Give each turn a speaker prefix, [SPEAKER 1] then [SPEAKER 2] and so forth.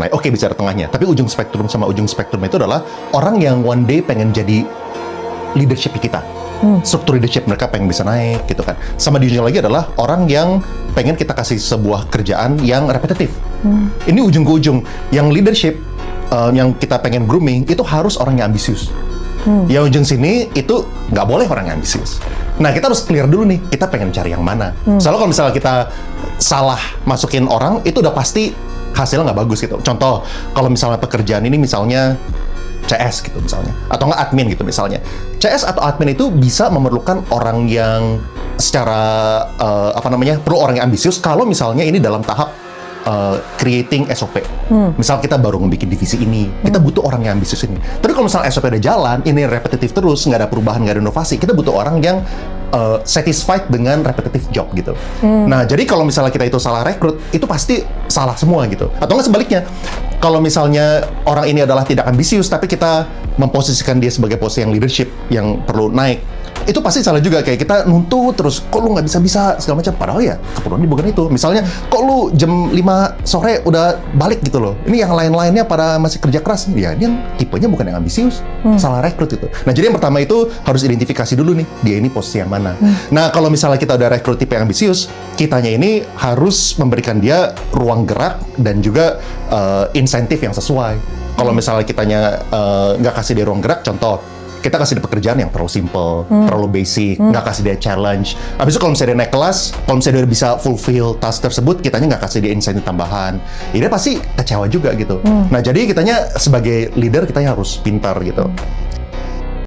[SPEAKER 1] lah. Oke, bicara tengahnya. Tapi ujung spektrum sama ujung spektrum itu adalah orang yang one day pengen jadi leadership kita. Struktur leadership mereka pengen bisa naik gitu kan. Sama di ujung lagi adalah orang yang pengen kita kasih sebuah kerjaan yang repetitif. Ini ujung ke ujung. Yang leadership yang kita pengen grooming itu harus orang yang ambisius. Yang ujung sini itu nggak boleh orang yang ambisius. Nah, kita harus clear dulu nih, kita pengen cari yang mana. Soalnya kalau misalnya kita salah masukin orang, itu udah pasti hasilnya nggak bagus gitu. Contoh, kalau misalnya pekerjaan ini misalnya CS gitu misalnya, atau nggak admin gitu misalnya. CS atau admin itu bisa memerlukan orang yang secara perlu orang yang ambisius kalau misalnya ini dalam tahap creating SOP. Misal kita baru ngebikin divisi ini, kita butuh orang yang ambisius ini. Tapi kalau misalnya SOP udah jalan, ini repetitif terus, nggak ada perubahan, nggak ada inovasi, kita butuh orang yang satisfied dengan repetitive job gitu. Nah, jadi kalau misalnya kita itu salah rekrut, itu pasti salah semua gitu. Atau nggak sebaliknya, kalau misalnya orang ini adalah tidak ambisius, tapi kita memposisikan dia sebagai posisi yang leadership, yang perlu naik, itu pasti salah juga. Kayak kita nuntut terus, kok lu nggak bisa-bisa segala macam, padahal ya keperluannya bukan itu. Misalnya, kok lu jam 5 sore udah balik gitu loh, ini yang lain-lainnya pada masih kerja keras, ya dia tipenya bukan yang ambisius, salah rekrut itu. Nah, jadi yang pertama itu harus identifikasi dulu nih, dia ini posisi yang mana. Nah, kalau misalnya kita udah rekrut tipe yang ambisius, kitanya ini harus memberikan dia ruang gerak dan juga insentif yang sesuai. Kalau misalnya kitanya nggak kasih dia ruang gerak, contoh, kita kasih dia pekerjaan yang terlalu simple, terlalu basic, nggak kasih dia challenge. Habis itu kalau misalnya dia naik kelas, kalau misalnya dia bisa fulfill task tersebut, kitanya nggak kasih dia insentif tambahan, ya dia pasti kecewa juga gitu. Nah, jadi kitanya sebagai leader, kitanya harus pintar gitu.